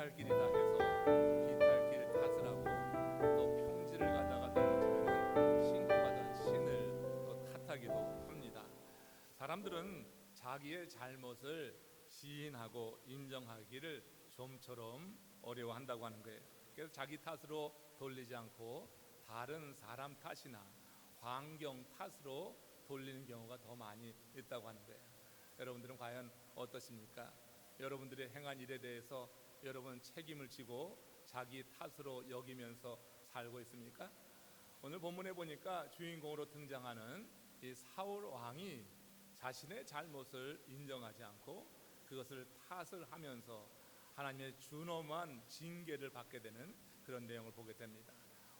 비탈길이다 해서 비탈길 탓을 하고 또 평지를 가다가 넘어지면 신고받은 신을 또 탓하기도 합니다. 사람들은 자기의 잘못을 시인하고 인정하기를 좀처럼 어려워한다고 하는 거예요. 그래서 자기 탓으로 돌리지 않고 다른 사람 탓이나 환경 탓으로 돌리는 경우가 더 많이 있다고 하는 거예요. 여러분들은 과연 어떠십니까? 여러분들의 행한 일에 대해서 여러분 책임을 지고 자기 탓으로 여기면서 살고 있습니까? 오늘 본문에 보니까 주인공으로 등장하는 이 사울 왕이 자신의 잘못을 인정하지 않고 그것을 탓을 하면서 하나님의 준엄한 징계를 받게 되는 그런 내용을 보게 됩니다.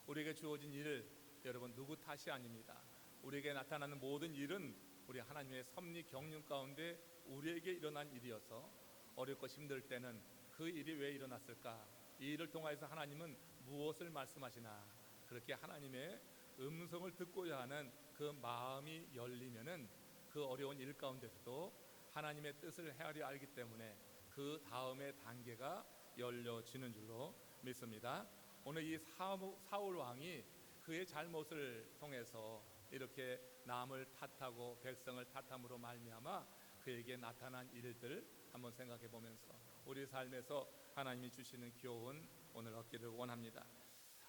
우리에게 주어진 일, 여러분 누구 탓이 아닙니다. 우리에게 나타나는 모든 일은 우리 하나님의 섭리 경륜 가운데 우리에게 일어난 일이어서 어렵고 힘들 때는 그 일이 왜 일어났을까? 이 일을 통해서 하나님은 무엇을 말씀하시나? 그렇게 하나님의 음성을 듣고자 하는 그 마음이 열리면은 그 어려운 일 가운데서도 하나님의 뜻을 헤아려 알기 때문에 그 다음의 단계가 열려지는 줄로 믿습니다. 오늘 이 사울 왕이 그의 잘못을 통해서 이렇게 남을 탓하고 백성을 탓함으로 말미암아 그에게 나타난 일들 한번 생각해 보면서 우리 삶에서 하나님이 주시는 교훈 오늘 얻기를 원합니다.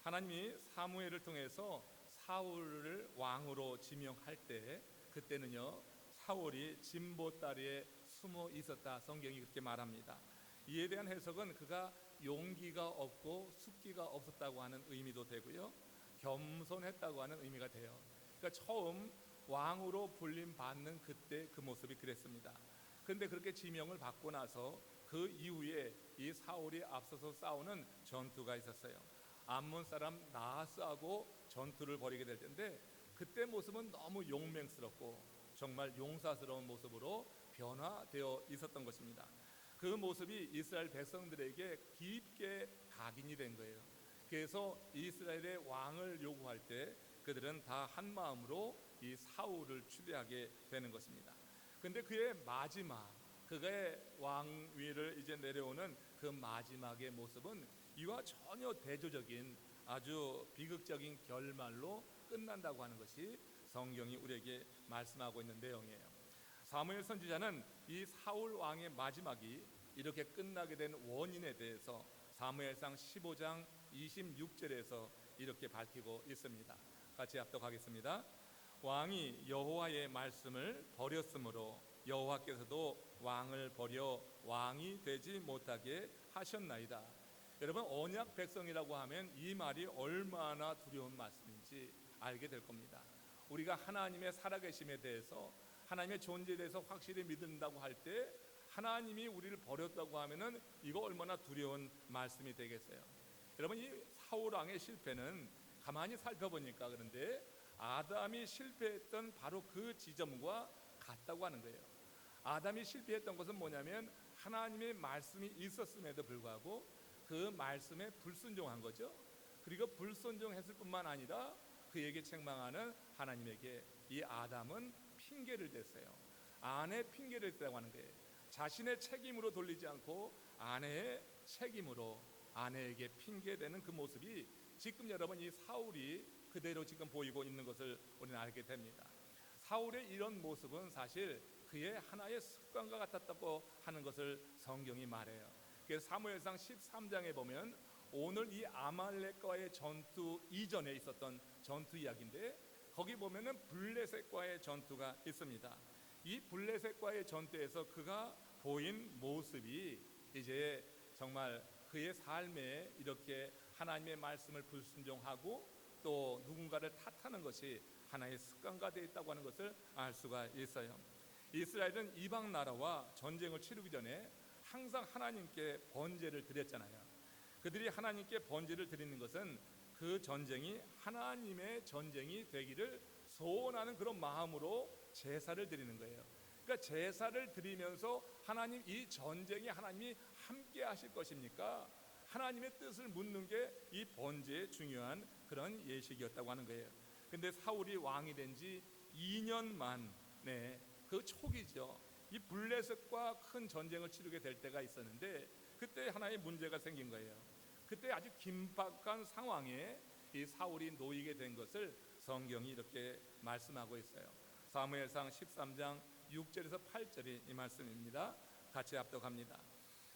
하나님이 사무엘을 통해서 사울을 왕으로 지명할 때 그때는요 사울이 진보다리에 숨어 있었다, 성경이 그렇게 말합니다. 이에 대한 해석은 그가 용기가 없고 숙기가 없었다고 하는 의미도 되고요, 겸손했다고 하는 의미가 돼요. 그러니까 처음 왕으로 불림 받는 그때 그 모습이 그랬습니다. 그런데 그렇게 지명을 받고 나서 그 이후에 이 사울이 앞서서 싸우는 전투가 있었어요. 암몬 사람 나하스하고 전투를 벌이게 될 텐데 그때 모습은 너무 용맹스럽고 정말 용사스러운 모습으로 변화되어 있었던 것입니다. 그 모습이 이스라엘 백성들에게 깊게 각인이 된 거예요. 그래서 이스라엘의 왕을 요구할 때 그들은 다 한 마음으로 이 사울을 추대하게 되는 것입니다. 근데 그의 마지막, 그의 왕위를 이제 내려오는 그 마지막의 모습은 이와 전혀 대조적인 아주 비극적인 결말로 끝난다고 하는 것이 성경이 우리에게 말씀하고 있는 내용이에요. 사무엘 선지자는 이 사울 왕의 마지막이 이렇게 끝나게 된 원인에 대해서 사무엘상 15장 26절에서 이렇게 밝히고 있습니다. 같이 합독하겠습니다. 왕이 여호와의 말씀을 버렸으므로 여호와께서도 왕을 버려 왕이 되지 못하게 하셨나이다. 여러분, 언약 백성이라고 하면 이 말이 얼마나 두려운 말씀인지 알게 될 겁니다. 우리가 하나님의 살아계심에 대해서, 하나님의 존재에 대해서 확실히 믿는다고 할 때 하나님이 우리를 버렸다고 하면은 이거 얼마나 두려운 말씀이 되겠어요. 여러분, 이 사울 왕의 실패는 가만히 살펴보니까 그런데 아담이 실패했던 바로 그 지점과 같다고 하는 거예요. 아담이 실패했던 것은 뭐냐면 하나님의 말씀이 있었음에도 불구하고 그 말씀에 불순종한 거죠. 그리고 불순종했을 뿐만 아니라 그에게 책망하는 하나님에게 이 아담은 핑계를 댔어요. 아내 핑계를 댔다고 하는 거예요. 자신의 책임으로 돌리지 않고 아내의 책임으로 아내에게 핑계대는 그 모습이 지금 여러분 이 사울이 그대로 지금 보이고 있는 것을 우리는 알게 됩니다. 사울의 이런 모습은 사실 그의 하나의 습관과 같았다고 하는 것을 성경이 말해요. 그래서 사무엘상 13장에 보면 오늘 이 아말렉과의 전투 이전에 있었던 전투 이야기인데 거기 보면은 블레셋과의 전투가 있습니다. 이 블레셋과의 전투에서 그가 보인 모습이 이제 정말 그의 삶에 이렇게 하나님의 말씀을 불순종하고 또 누군가를 탓하는 것이 하나의 습관화 되어 있다고 하는 것을 알 수가 있어요. 이스라엘은 이방 나라와 전쟁을 치르기 전에 항상 하나님께 번제를 드렸잖아요. 그들이 하나님께 번제를 드리는 것은 그 전쟁이 하나님의 전쟁이 되기를 소원하는 그런 마음으로 제사를 드리는 거예요. 그러니까 제사를 드리면서 하나님, 이 전쟁에 하나님이 함께 하실 것입니까? 하나님의 뜻을 묻는 게 이 번제의 중요한 그런 예식이었다고 하는 거예요. 근데 사울이 왕이 된 지 2년 만에 그 초기죠. 이 블레셋과 큰 전쟁을 치르게 될 때가 있었는데 그때 하나의 문제가 생긴 거예요. 그때 아주 긴박한 상황에 이 사울이 놓이게 된 것을 성경이 이렇게 말씀하고 있어요. 사무엘상 13장 6절에서 8절이 이 말씀입니다. 같이 합독합니다.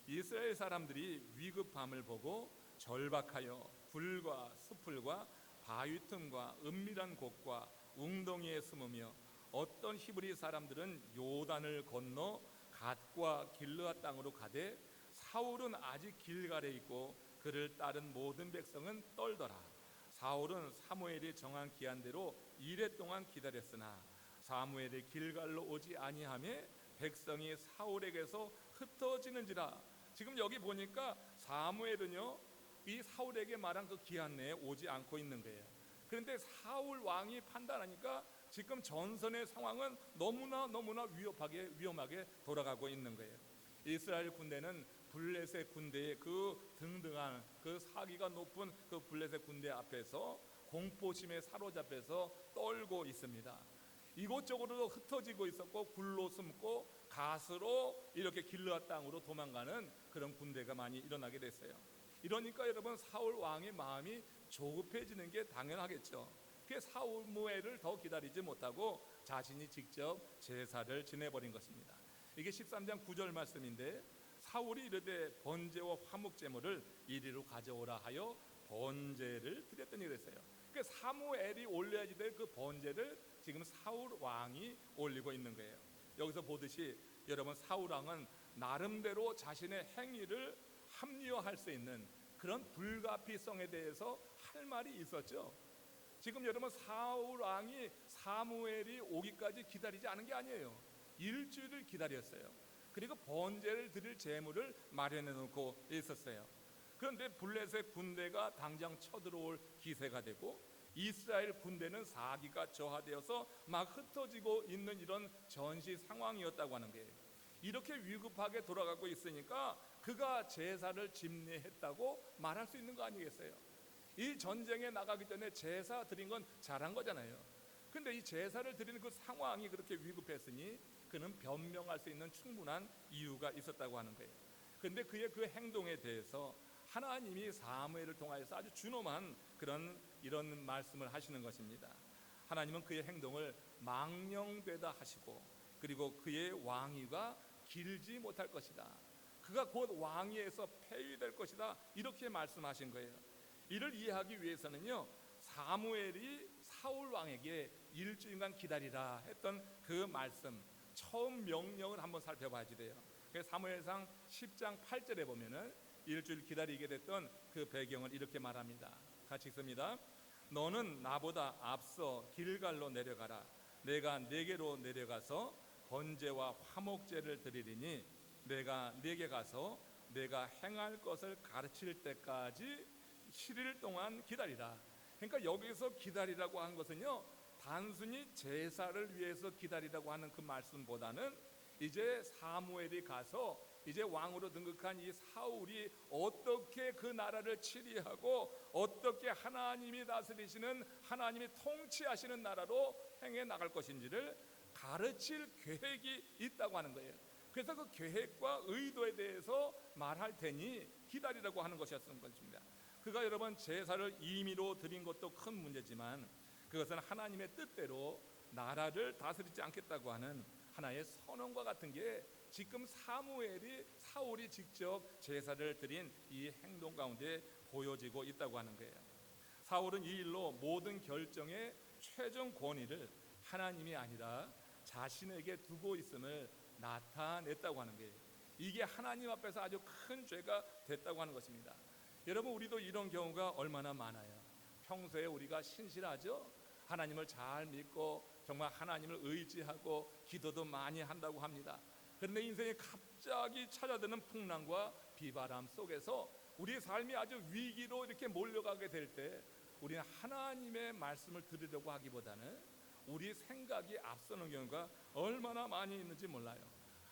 이스라엘 사람들이 위급함을 보고 절박하여 굴과 수풀과 바위 틈과 은밀한 곳과 웅덩이에 숨으며 어떤 히브리 사람들은 요단을 건너 갓과 길르앗 땅으로 가되 사울은 아직 길갈에 있고 그를 따른 모든 백성은 떨더라. 사울은 사무엘이 정한 기한대로 이레 동안 기다렸으나 사무엘이 길갈로 오지 아니하매 백성이 사울에게서 흩어지는지라. 지금 여기 보니까 사무엘은요 이 사울에게 말한 그 기한 내에 오지 않고 있는 거예요. 그런데 사울 왕이 판단하니까 지금 전선의 상황은 너무나 위험하게 돌아가고 있는 거예요. 이스라엘 군대는 블레셋 군대의 그 등등한 그 사기가 높은 그 블레셋 군대 앞에서 공포심에 사로잡혀서 떨고 있습니다. 이곳저곳으로 흩어지고 있었고 굴로 숨고 갓으로 이렇게 길르앗 땅으로 도망가는 그런 군대가 많이 일어나게 됐어요. 이러니까 여러분 사울 왕의 마음이 조급해지는 게 당연하겠죠. 그 사무엘을 더 기다리지 못하고 자신이 직접 제사를 지내버린 것입니다. 이게 13장 9절 말씀인데 사울이 이르되 번제와 화목제물을 이리로 가져오라 하여 번제를 드렸더니 그랬어요. 그 사무엘이 올려야지 될 그 번제를 지금 사울 왕이 올리고 있는 거예요. 여기서 보듯이 여러분 사울 왕은 나름대로 자신의 행위를 합리화할 수 있는 그런 불가피성에 대해서 할 말이 있었죠. 지금 여러분 사울 왕이 사무엘이 오기까지 기다리지 않은 게 아니에요. 일주일을 기다렸어요. 그리고 번제를 드릴 제물을 마련해 놓고 있었어요. 그런데 블레셋 군대가 당장 쳐들어올 기세가 되고 이스라엘 군대는 사기가 저하되어서 막 흩어지고 있는 이런 전시 상황이었다고 하는 거예요. 이렇게 위급하게 돌아가고 있으니까 그가 제사를 집례했다고 말할 수 있는 거 아니겠어요? 이 전쟁에 나가기 전에 제사 드린 건 잘한 거잖아요. 근데 이 제사를 드리는 그 상황이 그렇게 위급했으니 그는 변명할 수 있는 충분한 이유가 있었다고 하는 거예요. 그런데 그의 그 행동에 대해서 하나님이 사무엘을 통하여서 아주 준엄한 이런 말씀을 하시는 것입니다. 하나님은 그의 행동을 망령되다 하시고 그리고 그의 왕위가 길지 못할 것이다. 그가 곧 왕위에서 폐위될 것이다. 이렇게 말씀하신 거예요. 이를 이해하기 위해서는요 사무엘이 사울 왕에게 일주일간 기다리라 했던 그 말씀 처음 명령을 한번 살펴봐야 돼요. 사무엘상 10장 8절에 보면은 일주일 기다리게 됐던 그 배경을 이렇게 말합니다. 같이 읽습니다. 너는 나보다 앞서 길갈로 내려가라. 내가 네게로 내려가서 번제와 화목제를 드리리니 내가 네게 가서 내가 행할 것을 가르칠 때까지 7일 동안 기다리라. 그러니까 여기서 기다리라고 한 것은요 단순히 제사를 위해서 기다리라고 하는 그 말씀보다는 이제 사무엘이 가서 이제 왕으로 등극한 이 사울이 어떻게 그 나라를 치리하고 어떻게 하나님이 다스리시는 하나님이 통치하시는 나라로 행해 나갈 것인지를 가르칠 계획이 있다고 하는 거예요. 그래서 그 계획과 의도에 대해서 말할 테니 기다리라고 하는 것이었던 것입니다. 그가 여러분 제사를 임의로 드린 것도 큰 문제지만 그것은 하나님의 뜻대로 나라를 다스리지 않겠다고 하는 하나의 선언과 같은 게 지금 사울이 직접 제사를 드린 이 행동 가운데 보여지고 있다고 하는 거예요. 사울은 이 일로 모든 결정의 최종 권위를 하나님이 아니라 자신에게 두고 있음을 나타냈다고 하는 거예요. 이게 하나님 앞에서 아주 큰 죄가 됐다고 하는 것입니다. 여러분 우리도 이런 경우가 얼마나 많아요. 평소에 우리가 신실하죠. 하나님을 잘 믿고 정말 하나님을 의지하고 기도도 많이 한다고 합니다. 그런데 인생에 갑자기 찾아드는 풍랑과 비바람 속에서 우리의 삶이 아주 위기로 이렇게 몰려가게 될 때 우리는 하나님의 말씀을 들으려고 하기보다는 우리 생각이 앞서는 경우가 얼마나 많이 있는지 몰라요.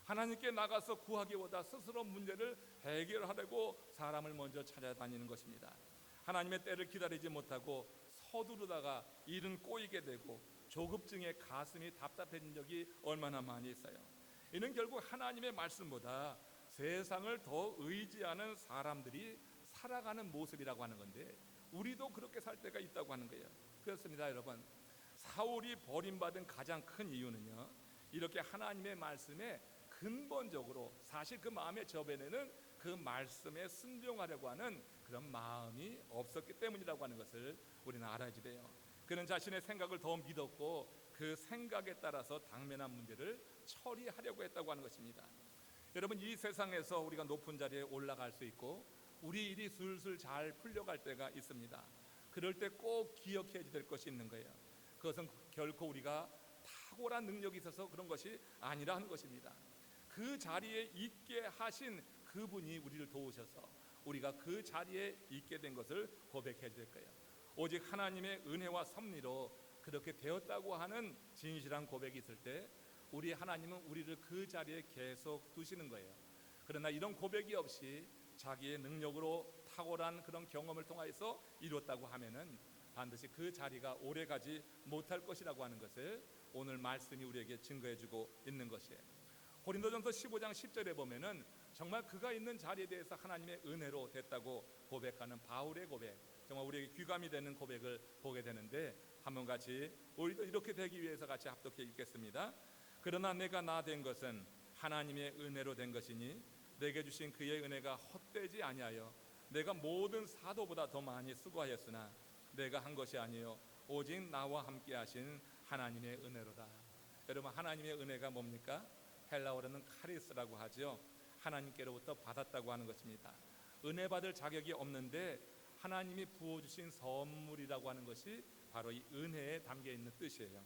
하나님께 나가서 구하기보다 스스로 문제를 해결하려고 사람을 먼저 찾아다니는 것입니다. 하나님의 때를 기다리지 못하고 서두르다가 일은 꼬이게 되고 조급증에 가슴이 답답해진 적이 얼마나 많이 있어요. 이는 결국 하나님의 말씀보다 세상을 더 의지하는 사람들이 살아가는 모습이라고 하는 건데, 우리도 그렇게 살 때가 있다고 하는 거예요. 그렇습니다, 여러분. 사울이 버림받은 가장 큰 이유는요, 이렇게 하나님의 말씀에 근본적으로 사실 그 마음의 저변에는 그 말씀에 순종하려고 하는 그런 마음이 없었기 때문이라고 하는 것을 우리는 알아야 돼요. 그는 자신의 생각을 더 믿었고 그 생각에 따라서 당면한 문제를 처리하려고 했다고 하는 것입니다. 여러분, 이 세상에서 우리가 높은 자리에 올라갈 수 있고 우리 일이 술술 잘 풀려갈 때가 있습니다. 그럴 때 꼭 기억해야 될 것이 있는 거예요. 그것은 결코 우리가 탁월한 능력이 있어서 그런 것이 아니라 하는 것입니다. 그 자리에 있게 하신 그분이 우리를 도우셔서 우리가 그 자리에 있게 된 것을 고백해야 될 거예요. 오직 하나님의 은혜와 섭리로 그렇게 되었다고 하는 진실한 고백이 있을 때 우리 하나님은 우리를 그 자리에 계속 두시는 거예요. 그러나 이런 고백이 없이 자기의 능력으로 탁월한 그런 경험을 통하여서 이뤘다고 하면은 반드시 그 자리가 오래가지 못할 것이라고 하는 것을 오늘 말씀이 우리에게 증거해주고 있는 것이에요. 고린도전서 15장 10절에 보면은 정말 그가 있는 자리에 대해서 하나님의 은혜로 됐다고 고백하는 바울의 고백, 정말 우리에게 귀감이 되는 고백을 보게 되는데, 한번 같이 우리도 이렇게 되기 위해서 같이 합독해 읽겠습니다. 그러나 내가 나 된 것은 하나님의 은혜로 된 것이니 내게 주신 그의 은혜가 헛되지 아니하여 내가 모든 사도보다 더 많이 수고하였으나 내가 한 것이 아니요 오직 나와 함께 하신 하나님의 은혜로다. 여러분, 하나님의 은혜가 뭡니까? 헬라어로는 카리스라고 하죠. 하나님께로부터 받았다고 하는 것입니다. 은혜 받을 자격이 없는데 하나님이 부어주신 선물이라고 하는 것이 바로 이 은혜에 담겨 있는 뜻이에요.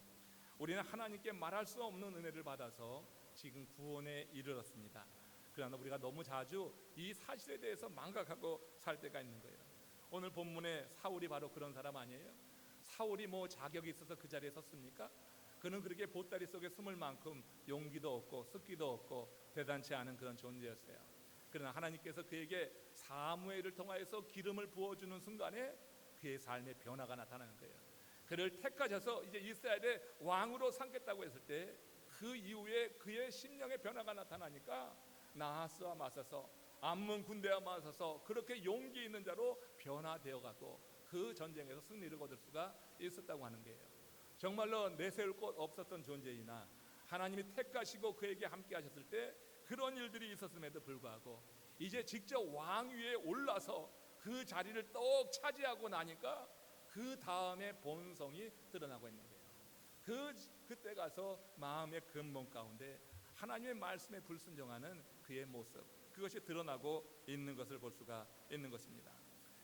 우리는 하나님께 말할 수 없는 은혜를 받아서 지금 구원에 이르렀습니다. 그러나 우리가 너무 자주 이 사실에 대해서 망각하고 살 때가 있는 거예요. 오늘 본문에 사울이 바로 그런 사람 아니에요? 사울이 뭐 자격이 있어서 그 자리에 섰습니까? 그는 그렇게 보따리 속에 숨을 만큼 용기도 없고 습기도 없고 대단치 않은 그런 존재였어요. 그러나 하나님께서 그에게 사무엘을 통하여서 기름을 부어주는 순간에 그의 삶의 변화가 나타나는 거예요. 그를 택하셔서 이제 이스라엘의 왕으로 삼겠다고 했을 때 그 이후에 그의 심령의 변화가 나타나니까 나하스와 맞서서 암몬 군대와 맞서서 그렇게 용기 있는 자로 변화되어가고 그 전쟁에서 승리를 거둘 수가 있었다고 하는 거예요. 정말로 내세울 곳 없었던 존재이나 하나님이 택하시고 그에게 함께 하셨을 때 그런 일들이 있었음에도 불구하고 이제 직접 왕 위에 올라서 그 자리를 떡 차지하고 나니까 그 다음에 본성이 드러나고 있는 거예요. 그때 가서 마음의 근본 가운데 하나님의 말씀에 불순종하는 그의 모습, 그것이 드러나고 있는 것을 볼 수가 있는 것입니다.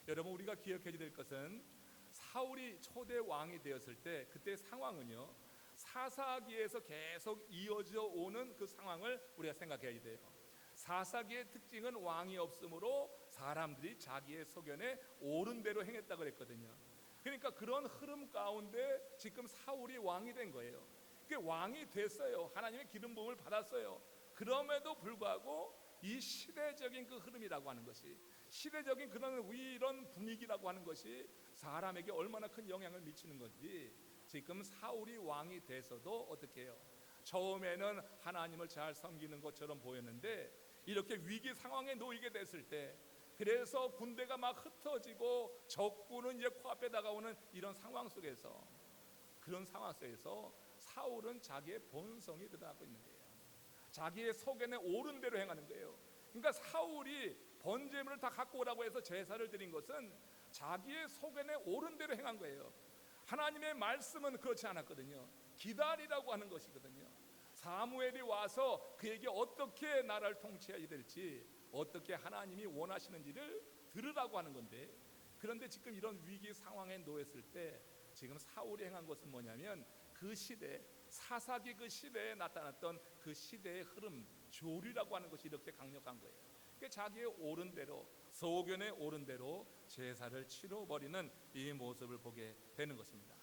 여러분, 우리가 기억해야 될 것은 사울이 초대 왕이 되었을 때 그때 상황은요, 사사기에서 계속 이어져 오는 그 상황을 우리가 생각해야 돼요. 사사기의 특징은 왕이 없으므로 사람들이 자기의 소견에 옳은 대로 행했다고 그랬거든요. 그러니까 그런 흐름 가운데 지금 사울이 왕이 된 거예요. 그 왕이 됐어요. 하나님의 기름 부음을 받았어요. 그럼에도 불구하고 이 시대적인 그 흐름이라고 하는 것이, 시대적인 그런 이런 분위기라고 하는 것이 사람에게 얼마나 큰 영향을 미치는 건지 지금 사울이 왕이 돼서도 어떻게 해요? 처음에는 하나님을 잘 섬기는 것처럼 보였는데 이렇게 위기 상황에 놓이게 됐을 때, 그래서 군대가 막 흩어지고 적군은 이제 코앞에 다가오는 이런 상황 속에서, 그런 상황 속에서 사울은 자기의 본성이 드러나고 있는 거예요. 자기의 소견에 옳은 대로 행하는 거예요. 그러니까 사울이 번제물을 다 갖고 오라고 해서 제사를 드린 것은 자기의 소견에 옳은 대로 행한 거예요. 하나님의 말씀은 그렇지 않았거든요. 기다리라고 하는 것이거든요. 사무엘이 와서 그에게 어떻게 나라를 통치해야 될지, 어떻게 하나님이 원하시는지를 들으라고 하는 건데, 그런데 지금 이런 위기 상황에 놓였을 때 지금 사울이 행한 것은 뭐냐면 그 시대, 사사기 그 시대에 나타났던 그 시대의 흐름, 조류라고 하는 것이 이렇게 강력한 거예요. 그러니까 자기의 옳은 대로, 소견에 옳은 대로 제사를 치러버리는 이 모습을 보게 되는 것입니다.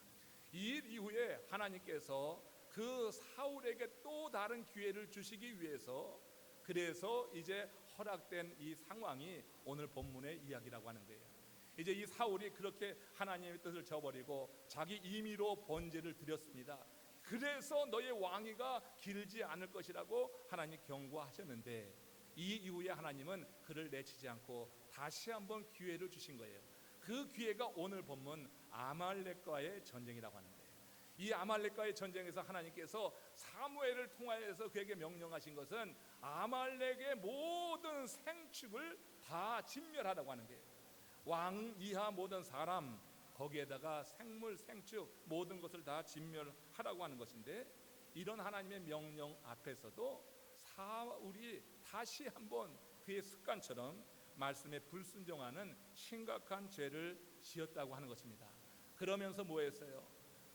이 일 이후에 하나님께서 그 사울에게 또 다른 기회를 주시기 위해서, 그래서 이제 허락된 이 상황이 오늘 본문의 이야기라고 하는 거예요. 이제 이 사울이 그렇게 하나님의 뜻을 저버리고 자기 임의로 번제를 드렸습니다. 그래서 너의 왕위가 길지 않을 것이라고 하나님 경고하셨는데, 이 이후에 하나님은 그를 내치지 않고 다시 한번 기회를 주신 거예요. 그 기회가 오늘 본문 아말렉과의 전쟁이라고 하는 거예요. 이 아말렉과의 전쟁에서 하나님께서 사무엘을 통하여서 그에게 명령하신 것은 아말렉의 모든 생축을 다 진멸하라고 하는 거예요. 왕 이하 모든 사람, 거기에다가 생물 생축 모든 것을 다 진멸하라고 하는 것인데, 이런 하나님의 명령 앞에서도 사울이 다시 한번 그의 습관처럼 말씀에 불순종하는 심각한 죄를 지었다고 하는 것입니다. 그러면서 뭐 했어요?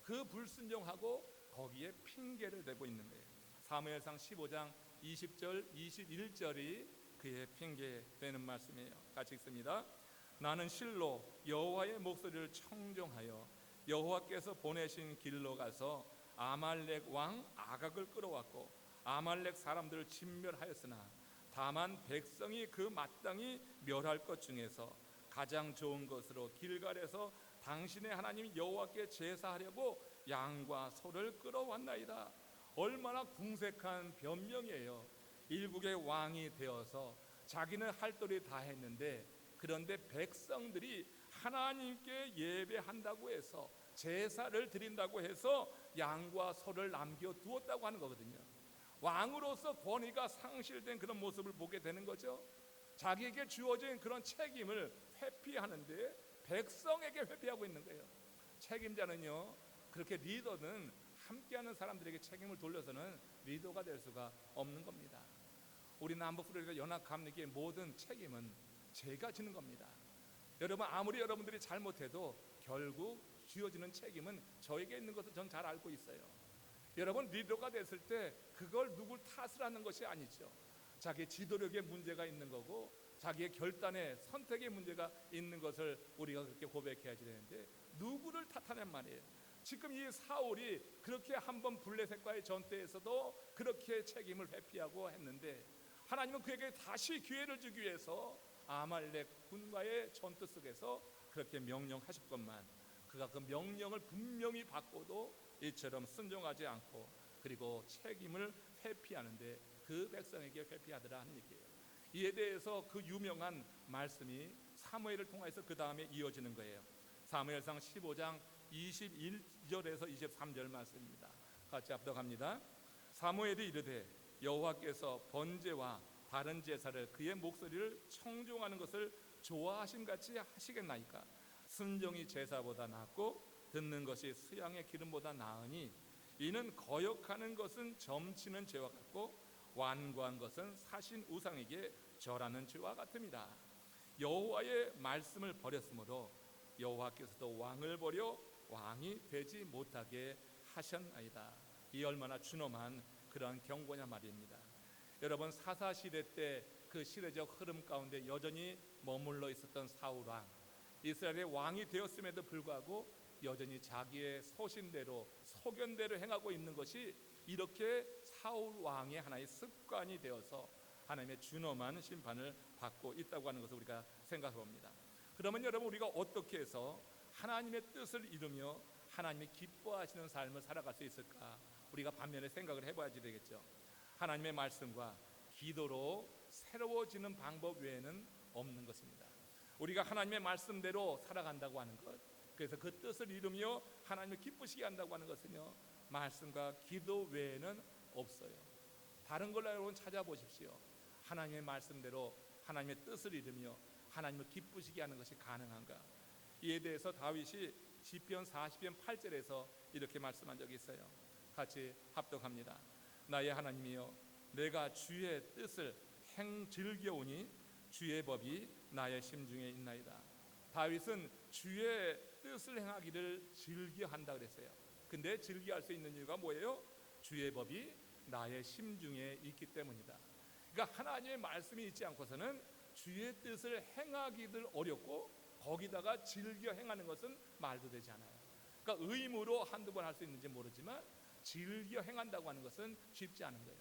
그 불순종하고 거기에 핑계를 대고 있는 거예요. 사무엘상 15장 20절 21절이 그의 핑계 되는 말씀이에요. 같이 읽습니다. 나는 실로 여호와의 목소리를 청종하여 여호와께서 보내신 길로 가서 아말렉 왕 아각을 끌어왔고 아말렉 사람들을 진멸하였으나 다만 백성이 그 마땅히 멸할 것 중에서 가장 좋은 것으로 길갈에서 당신의 하나님 여호와께 제사하려고 양과 소를 끌어왔나이다. 얼마나 궁색한 변명이에요. 일국의 왕이 되어서 자기는 할 도리 다 했는데, 그런데 백성들이 하나님께 예배한다고 해서 제사를 드린다고 해서 양과 소를 남겨두었다고 하는 거거든요. 왕으로서 권위가 상실된 그런 모습을 보게 되는 거죠. 자기에게 주어진 그런 책임을 회피하는데 백성에게 회피하고 있는 거예요. 책임자는요, 그렇게 리더는 함께하는 사람들에게 책임을 돌려서는 리더가 될 수가 없는 겁니다. 우리 남북프로그램 연합감리교의 모든 책임은 제가 지는 겁니다. 여러분, 아무리 여러분들이 잘못해도 결국 쥐어지는 책임은 저에게 있는 것을 전 잘 알고 있어요. 여러분, 리더가 됐을 때 그걸 누굴 탓을 하는 것이 아니죠. 자기의 지도력에 문제가 있는 거고 자기의 결단에 선택에 문제가 있는 것을 우리가 그렇게 고백해야지 되는데, 누구를 탓하냔 말이에요. 지금 이 사울이 그렇게 한번 블레셋과의 전투에서도 그렇게 책임을 회피하고 했는데, 하나님은 그에게 다시 기회를 주기 위해서 아말렉 군과의 전투 속에서 그렇게 명령하셨건만, 그가 그 명령을 분명히 받고도 이처럼 순종하지 않고 그리고 책임을 회피하는데 그 백성에게 회피하더라 하는 얘기예요. 이에 대해서 그 유명한 말씀이 사무엘을 통해서 그 다음에 이어지는 거예요. 사무엘상 15장 21절에서 23절 말씀입니다. 같이 합독합니다. 사무엘이 이르되 여호와께서 번제와 다른 제사를 그의 목소리를 청종하는 것을 좋아하심같이 하시겠나이까? 순종이 제사보다 낫고 듣는 것이 수양의 기름보다 나으니, 이는 거역하는 것은 점치는 죄와 같고 완고한 것은 사신 우상에게 절하는 죄와 같음이라. 여호와의 말씀을 버렸으므로 여호와께서도 왕을 버려 왕이 되지 못하게 하셨나이다. 이 얼마나 준엄한 그러한 경고냐 말입니다. 여러분, 사사시대 때 그 시대적 흐름 가운데 여전히 머물러 있었던 사울 왕, 이스라엘의 왕이 되었음에도 불구하고 여전히 자기의 소신대로 소견대로 행하고 있는 것이 이렇게 사울 왕의 하나의 습관이 되어서 하나님의 준엄한 심판을 받고 있다고 하는 것을 우리가 생각해 봅니다. 그러면 여러분, 우리가 어떻게 해서 하나님의 뜻을 이루며 하나님이 기뻐하시는 삶을 살아갈 수 있을까? 우리가 반면에 생각을 해봐야지 되겠죠. 하나님의 말씀과 기도로 새로워지는 방법 외에는 없는 것입니다. 우리가 하나님의 말씀대로 살아간다고 하는 것, 그래서 그 뜻을 이루며 하나님을 기쁘시게 한다고 하는 것은요, 말씀과 기도 외에는 없어요. 다른 걸로 여러분 찾아보십시오. 하나님의 말씀대로 하나님의 뜻을 이루며 하나님을 기쁘시게 하는 것이 가능한가? 이에 대해서 다윗이 시편 40편 8절에서 이렇게 말씀한 적이 있어요. 같이 합독합니다. 나의 하나님이여, 내가 주의 뜻을 즐겨오니 주의 법이 나의 심중에 있나이다. 다윗은 주의 뜻을 행하기를 즐겨한다 그랬어요. 근데 즐겨할 수 있는 이유가 뭐예요? 주의 법이 나의 심중에 있기 때문이다. 그러니까 하나님의 말씀이 있지 않고서는 주의 뜻을 행하기들 어렵고, 거기다가 즐겨 행하는 것은 말도 되지 않아요. 그러니까 의무로 한두 번 할 수 있는지 모르지만 즐겨 행한다고 하는 것은 쉽지 않은 거예요.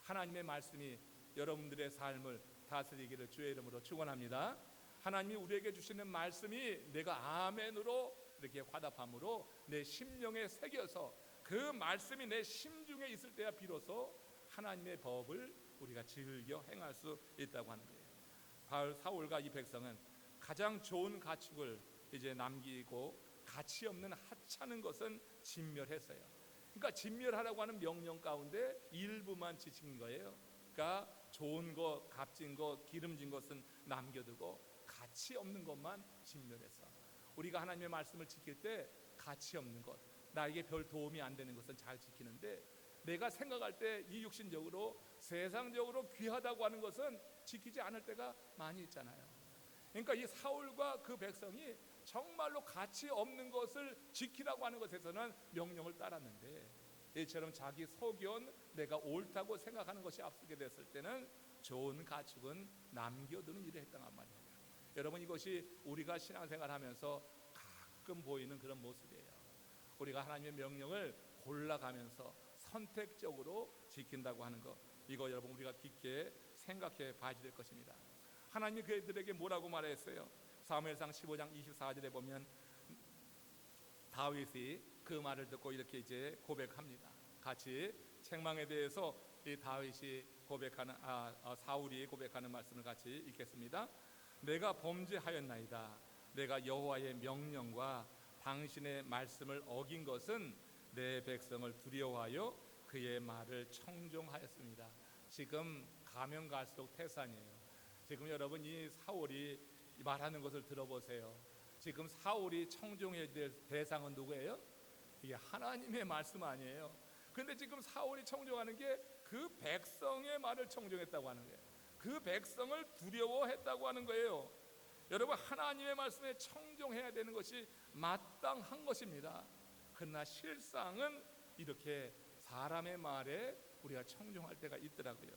하나님의 말씀이 여러분들의 삶을 다스리기를 주의 이름으로 축원합니다. 하나님이 우리에게 주시는 말씀이 내가 아멘으로 이렇게 화답함으로 내 심령에 새겨서 그 말씀이 내 심중에 있을 때야 비로소 하나님의 법을 우리가 즐겨 행할 수 있다고 하는 거예요. 사울과 이 백성은 가장 좋은 가축을 이제 남기고 가치 없는 하찮은 것은 진멸했어요. 그러니까 진멸하라고 하는 명령 가운데 일부만 지킨 거예요. 그러니까 좋은 것, 값진 것, 기름진 것은 남겨두고 가치 없는 것만 진멸했어. 우리가 하나님의 말씀을 지킬 때 가치 없는 것, 나에게 별 도움이 안 되는 것은 잘 지키는데, 내가 생각할 때 이 육신적으로 세상적으로 귀하다고 하는 것은 지키지 않을 때가 많이 있잖아요. 그러니까 이 사울과 그 백성이 정말로 가치 없는 것을 지키라고 하는 것에서는 명령을 따랐는데, 이처럼 자기 소견, 내가 옳다고 생각하는 것이 앞서게 됐을 때는 좋은 가축은 남겨두는 일을 했단 말이에요. 여러분, 이것이 우리가 신앙생활하면서 가끔 보이는 그런 모습이에요. 우리가 하나님의 명령을 골라가면서 선택적으로 지킨다고 하는 것, 이거 여러분 우리가 깊게 생각해 봐야 될 것입니다. 하나님이 그들에게 뭐라고 말했어요? 사무엘상 15장 24절에 보면 다윗이 그 말을 듣고 이렇게 이제 고백합니다. 같이 책망에 대해서 이 다윗이 고백하는 사울이 고백하는 말씀을 같이 읽겠습니다. 내가 범죄하였나이다. 내가 여호와의 명령과 당신의 말씀을 어긴 것은 내 백성을 두려워하여 그의 말을 청종하였습니다. 지금 가면 갈수록 태산이에요. 지금 여러분 이 사울이 말하는 것을 들어보세요. 지금 사울이 청종해야 될 대상은 누구예요? 이게 하나님의 말씀 아니에요. 그런데 지금 사울이 청종하는 게 그 백성의 말을 청종했다고 하는 거예요. 그 백성을 두려워했다고 하는 거예요. 여러분, 하나님의 말씀에 청종해야 되는 것이 마땅한 것입니다. 그러나 실상은 이렇게 사람의 말에 우리가 청종할 때가 있더라고요.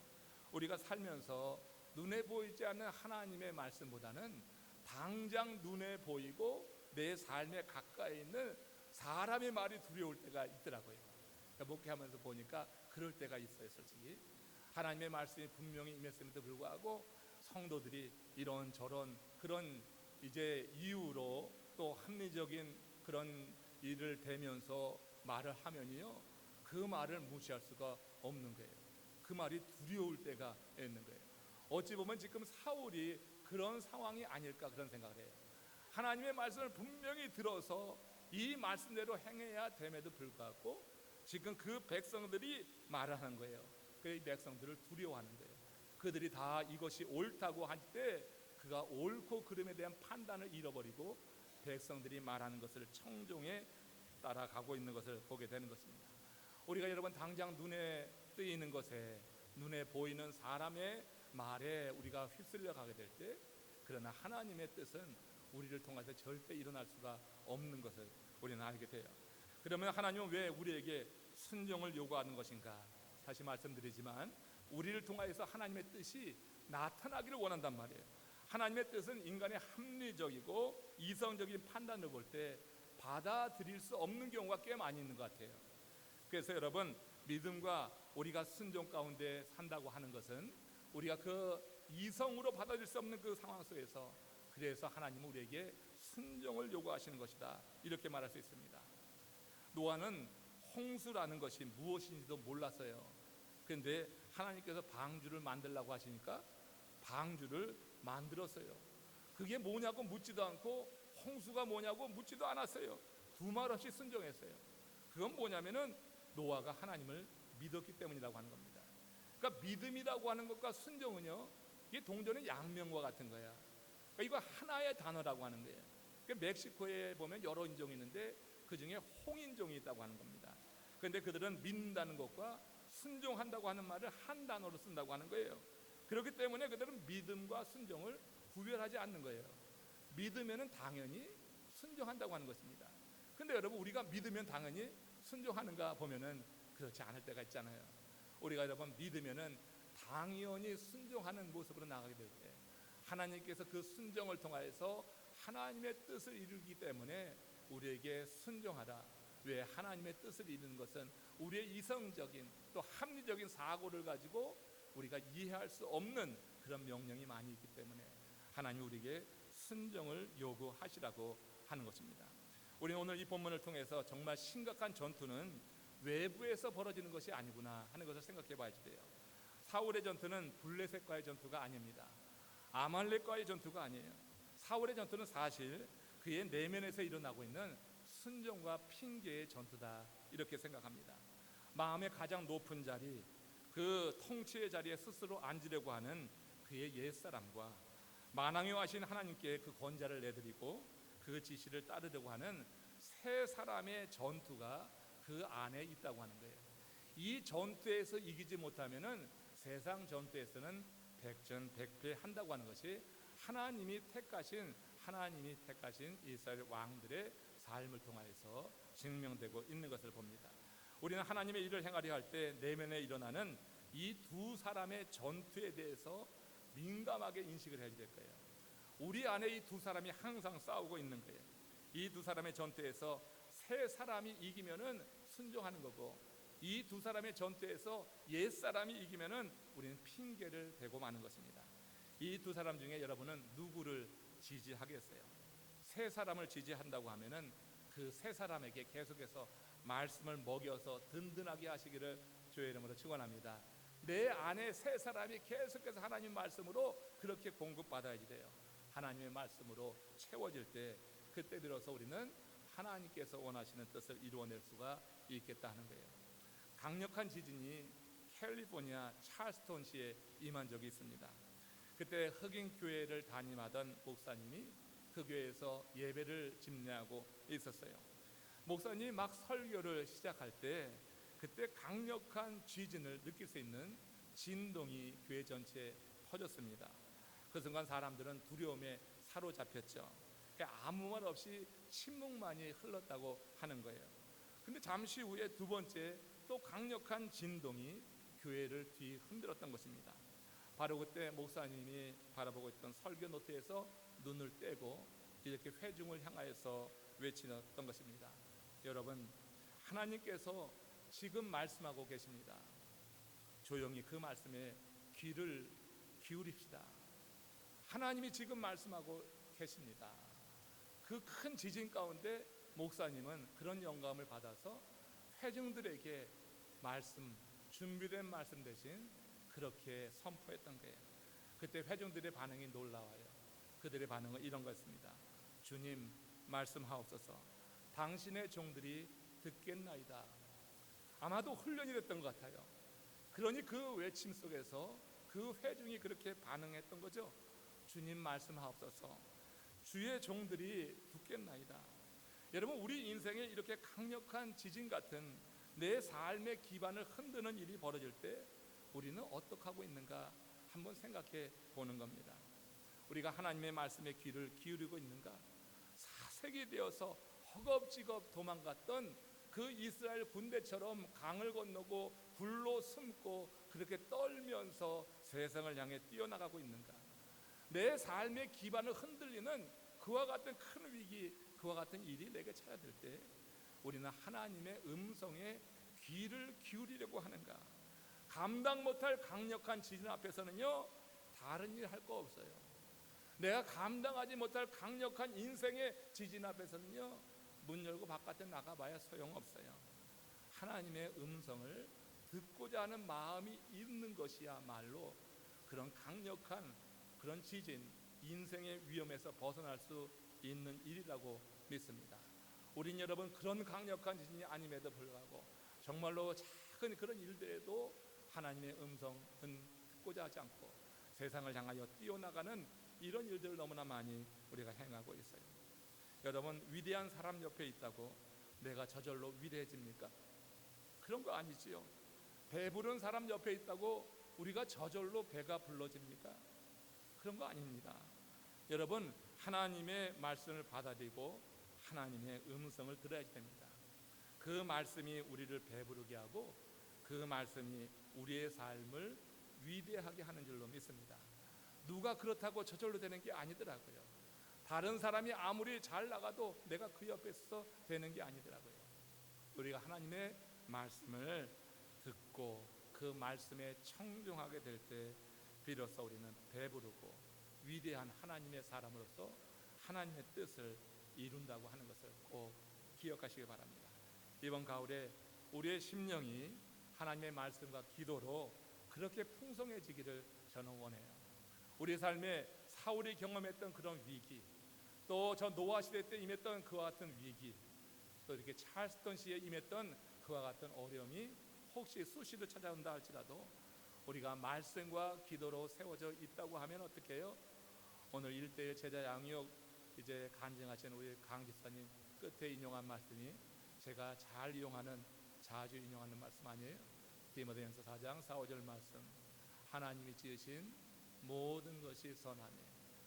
우리가 살면서 눈에 보이지 않는 하나님의 말씀보다는 당장 눈에 보이고 내 삶에 가까이 있는 사람의 말이 두려울 때가 있더라고요. 목회하면서 보니까 그럴 때가 있어요. 솔직히 하나님의 말씀이 분명히 임했음에도 불구하고 성도들이 이런저런 그런 이제 이유로 또 합리적인 그런 일을 대면서 말을 하면요, 그 말을 무시할 수가 없는 거예요. 그 말이 두려울 때가 있는 거예요. 어찌 보면 지금 사울이 그런 상황이 아닐까 그런 생각을 해요. 하나님의 말씀을 분명히 들어서 이 말씀대로 행해야 됨에도 불구하고 지금 그 백성들이 말하는 거예요. 그 백성들을 두려워하는 거예요. 그들이 다 이것이 옳다고 할 때 그가 옳고 그름에 대한 판단을 잃어버리고 백성들이 말하는 것을 청종해 따라가고 있는 것을 보게 되는 것입니다. 우리가 여러분 당장 눈에 뜨이는 것에, 눈에 보이는 사람의 말에 우리가 휩쓸려 가게 될 때, 그러나 하나님의 뜻은 우리를 통해서 절대 일어날 수가 없는 것을 우리는 알게 돼요. 그러면 하나님은 왜 우리에게 순종을 요구하는 것인가? 다시 말씀드리지만 우리를 통하여서 하나님의 뜻이 나타나기를 원한단 말이에요. 하나님의 뜻은 인간의 합리적이고 이성적인 판단을 볼 때 받아들일 수 없는 경우가 꽤 많이 있는 것 같아요. 그래서 여러분, 믿음과 우리가 순종 가운데 산다고 하는 것은 우리가 그 이성으로 받아들일 수 없는 그 상황 속에서, 그래서 하나님은 우리에게 순종을 요구하시는 것이다, 이렇게 말할 수 있습니다. 노아는 홍수라는 것이 무엇인지도 몰랐어요. 그런데 하나님께서 방주를 만들라고 하시니까 방주를 만들었어요. 그게 뭐냐고 묻지도 않고 홍수가 뭐냐고 묻지도 않았어요. 두 말 없이 순종했어요. 그건 뭐냐면은 노아가 하나님을 믿었기 때문이라고 하는 겁니다. 그러니까 믿음이라고 하는 것과 순종은요, 이게 동전의 양면과 같은 거야. 그러니까 이거 하나의 단어라고 하는 거예요. 그러니까 멕시코에 보면 여러 인종이 있는데 그 중에 홍인종이 있다고 하는 겁니다. 그런데 그들은 믿는다는 것과 순종한다고 하는 말을 한 단어로 쓴다고 하는 거예요. 그렇기 때문에 그들은 믿음과 순종을 구별하지 않는 거예요. 믿으면 당연히 순종한다고 하는 것입니다. 그런데 여러분, 우리가 믿으면 당연히 순종하는가 보면은 그렇지 않을 때가 있잖아요. 우리가 여러분 믿으면은 당연히 순종하는 모습으로 나가게 될 때, 하나님께서 그 순종을 통하여서 하나님의 뜻을 이루기 때문에 우리에게 순종하라. 왜? 하나님의 뜻을 이루는 것은 우리의 이성적인 또 합리적인 사고를 가지고 우리가 이해할 수 없는 그런 명령이 많이 있기 때문에 하나님이 우리에게 순종을 요구하시라고 하는 것입니다. 우리는 오늘 이 본문을 통해서 정말 심각한 전투는 외부에서 벌어지는 것이 아니구나 하는 것을 생각해 봐야 돼요. 사울의 전투는 블레셋과의 전투가 아닙니다. 아말렉과의 전투가 아니에요. 사울의 전투는 사실 그의 내면에서 일어나고 있는 순종과 핑계의 전투다, 이렇게 생각합니다. 마음의 가장 높은 자리, 그 통치의 자리에 스스로 앉으려고 하는 그의 옛사람과 만왕의 왕이신 하나님께 그 권자를 내드리고 그 지시를 따르려고 하는 세 사람의 전투가 그 안에 있다고 하는 거예요. 이 전투에서 이기지 못하면은 세상 전투에서는 백전백패한다고 하는 것이 하나님이 택하신 이스라엘 왕들의 삶을 통하여서 증명되고 있는 것을 봅니다. 우리는 하나님의 일을 행하려 할 때 내면에 일어나는 이 두 사람의 전투에 대해서 민감하게 인식을 해야 될 거예요. 우리 안에 이 두 사람이 항상 싸우고 있는 거예요. 이 두 사람의 전투에서 세 사람이 이기면은 순종하는 거고, 이 두 사람의 전투에서 옛 사람이 이기면은 우리는 핑계를 대고 마는 것입니다. 이 두 사람 중에 여러분은 누구를 지지하겠어요? 세 사람을 지지한다고 하면은 그 세 사람에게 계속해서 말씀을 먹여서 든든하게 하시기를 주의 이름으로 축원합니다. 내 안에 세 사람이 계속해서 하나님 말씀으로 그렇게 공급받아야지 돼요. 하나님의 말씀으로 채워질 때 그때 비로소 우리는 하나님께서 원하시는 뜻을 이루어낼 수가 있겠다 하는 거예요. 강력한 지진이 캘리포니아 찰스톤시에 임한 적이 있습니다. 그때 흑인 교회를 담임하던 목사님이 그 교회에서 예배를 집례하고 있었어요. 목사님이 막 설교를 시작할 때 그때 강력한 지진을 느낄 수 있는 진동이 교회 전체에 퍼졌습니다. 그 순간 사람들은 두려움에 사로잡혔죠. 아무 말 없이 침묵만이 흘렀다고 하는 거예요. 근데 잠시 후에 두 번째 또 강력한 진동이 교회를 뒤흔들었던 것입니다. 바로 그때 목사님이 바라보고 있던 설교 노트에서 눈을 떼고 이렇게 회중을 향하여서 외치던 것입니다. 여러분, 하나님께서 지금 말씀하고 계십니다. 조용히 그 말씀에 귀를 기울입시다. 하나님이 지금 말씀하고 계십니다. 그 큰 지진 가운데 목사님은 그런 영감을 받아서 회중들에게 말씀, 준비된 말씀 대신 그렇게 선포했던 거예요. 그때 회중들의 반응이 놀라워요. 그들의 반응은 이런 거였습니다. 주님, 말씀하옵소서. 당신의 종들이 듣겠나이다. 아마도 훈련이 됐던 것 같아요. 그러니 그 외침 속에서 그 회중이 그렇게 반응했던 거죠. 주님, 말씀하옵소서. 주의 종들이 듣겠나이다. 여러분, 우리 인생에 이렇게 강력한 지진 같은 내 삶의 기반을 흔드는 일이 벌어질 때 우리는 어떻게 하고 있는가 한번 생각해 보는 겁니다. 우리가 하나님의 말씀에 귀를 기울이고 있는가? 사색이 되어서 허겁지겁 도망갔던 그 이스라엘 군대처럼 강을 건너고 불로 숨고 그렇게 떨면서 세상을 향해 뛰어나가고 있는가? 내 삶의 기반을 흔들리는 그와 같은 큰 위기, 그와 같은 일이 내게 찾아들 때 우리는 하나님의 음성에 귀를 기울이려고 하는가? 감당 못할 강력한 지진 앞에서는요, 다른 일 할 거 없어요. 내가 감당하지 못할 강력한 인생의 지진 앞에서는요, 문 열고 바깥에 나가봐야 소용없어요. 하나님의 음성을 듣고자 하는 마음이 있는 것이야말로 그런 강력한 그런 지진, 인생의 위험에서 벗어날 수 있는 일이라고 믿습니다. 우린 여러분 그런 강력한 지진이 아님에도 불구하고 정말로 작은 그런 일들에도 하나님의 음성은 듣고자 하지 않고 세상을 향하여 뛰어나가는 이런 일들을 너무나 많이 우리가 행하고 있어요. 여러분, 위대한 사람 옆에 있다고 내가 저절로 위대해집니까? 그런 거 아니지요. 배부른 사람 옆에 있다고 우리가 저절로 배가 불러집니까? 그런 거 아닙니다. 여러분, 하나님의 말씀을 받아들이고 하나님의 음성을 들어야 됩니다. 그 말씀이 우리를 배부르게 하고 그 말씀이 우리의 삶을 위대하게 하는 줄로 믿습니다. 누가 그렇다고 저절로 되는 게 아니더라고요. 다른 사람이 아무리 잘 나가도 내가 그 옆에 있어서 되는 게 아니더라고요. 우리가 하나님의 말씀을 듣고 그 말씀에 청중하게 될 때 비로소 우리는 배부르고 위대한 하나님의 사람으로서 하나님의 뜻을 이룬다고 하는 것을 꼭 기억하시기 바랍니다. 이번 가을에 우리의 심령이 하나님의 말씀과 기도로 그렇게 풍성해지기를 저는 원해요. 우리 삶에 사울이 경험했던 그런 위기, 또 저 노아 시대 때 임했던 그와 같은 위기, 또 이렇게 찰스턴 시에 임했던 그와 같은 어려움이 혹시 수시로 찾아온다 할지라도 우리가 말씀과 기도로 세워져 있다고 하면 어떻게 해요? 오늘 일대의 제자 양육 이제 간증하신 우리 강 집사님 끝에 인용한 말씀이 제가 잘 이용하는, 자주 인용하는 말씀 아니에요? 디모데전서 4장 4, 5절 말씀, 하나님이 지으신 모든 것이 선하니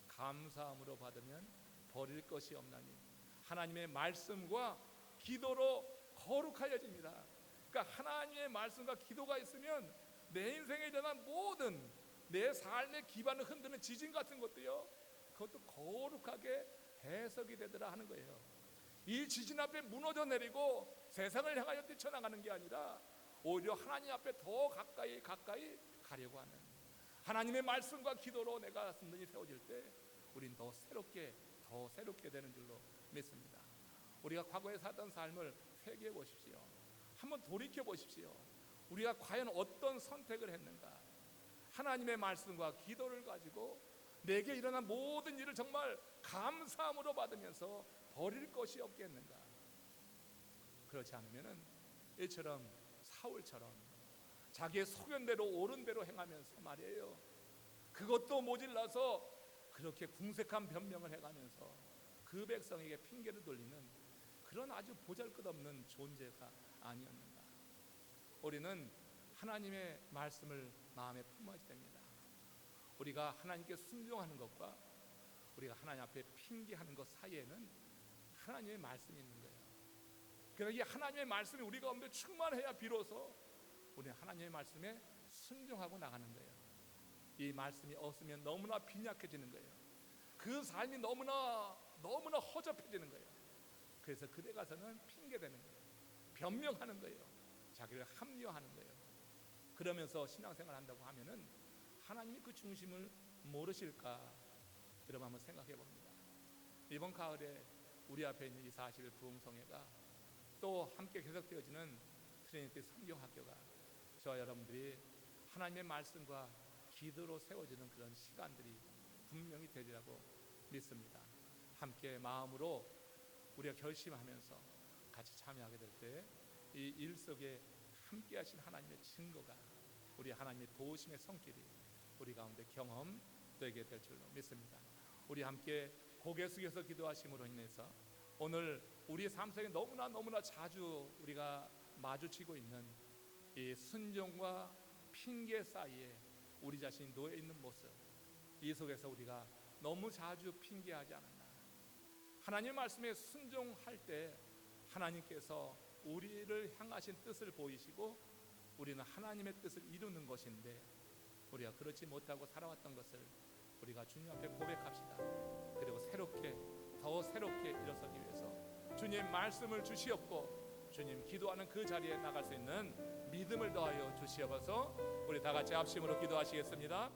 감사함으로 받으면 버릴 것이 없나니 하나님의 말씀과 기도로 거룩하여집니다. 그러니까 하나님의 말씀과 기도가 있으면 내 인생에 대한 모든 내 삶의 기반을 흔드는 지진 같은 것도요, 그것도 거룩하게 해석이 되더라 하는 거예요. 이 지진 앞에 무너져 내리고 세상을 향하여 뛰쳐나가는 게 아니라 오히려 하나님 앞에 더 가까이 가려고 하는, 하나님의 말씀과 기도로 내가 든든히 세워질 때 우린 더 새롭게 되는 줄로 믿습니다. 우리가 과거에 살던 삶을 회개해 보십시오. 한번 돌이켜 보십시오. 우리가 과연 어떤 선택을 했는가? 하나님의 말씀과 기도를 가지고 내게 일어난 모든 일을 정말 감사함으로 받으면서 버릴 것이 없겠는가? 그렇지 않으면은 이처럼 사울처럼 자기의 소견대로 옳은 대로 행하면서 말이에요, 그것도 모질라서 그렇게 궁색한 변명을 해가면서 그 백성에게 핑계를 돌리는 그런 아주 보잘것없는 존재가 아니었는가? 우리는 하나님의 말씀을 마음에 품어야 됩니다. 우리가 하나님께 순종하는 것과 우리가 하나님 앞에 핑계하는 것 사이에는 하나님의 말씀이 있는 거예요. 그러나 이 하나님의 말씀이 우리 가운데 충만해야 비로소 우리는 하나님의 말씀에 순종하고 나가는 거예요. 이 말씀이 없으면 너무나 빈약해지는 거예요. 그 삶이 너무나 허접해지는 거예요. 그래서 그때 가서는 핑계대는 거예요. 변명하는 거예요. 자기를 합리화하는 거예요. 그러면서 신앙생활 한다고 하면은 하나님이 그 중심을 모르실까? 여러분 한번 생각해 봅니다. 이번 가을에 우리 앞에 있는 이 40일 부흥성회가 또 함께 계속되어지는 트리니티 성경학교가 저와 여러분들이 하나님의 말씀과 기도로 세워지는 그런 시간들이 분명히 되리라고 믿습니다. 함께 마음으로 우리가 결심하면서 같이 참여하게 될 때 이 일 속에 함께 하신 하나님의 증거가, 우리 하나님의 도우심의 손길이 우리 가운데 경험되게 될 줄로 믿습니다. 우리 함께 고개 숙여서 기도하심으로 인해서 오늘 우리 삶 속에 너무나 자주 우리가 마주치고 있는 이 순종과 핑계 사이에 우리 자신이 놓여 있는 모습, 이 속에서 우리가 너무 자주 핑계하지 않았나? 하나님 말씀에 순종할 때 하나님께서 우리를 향하신 뜻을 보이시고 우리는 하나님의 뜻을 이루는 것인데 우리가 그렇지 못하고 살아왔던 것을 우리가 주님 앞에 고백합시다. 그리고 더 새롭게 일어서기 위해서 주님 말씀을 주시옵고 주님 기도하는 그 자리에 나갈 수 있는 믿음을 더하여 주시옵소서. 우리 다 같이 합심으로 기도하시겠습니다.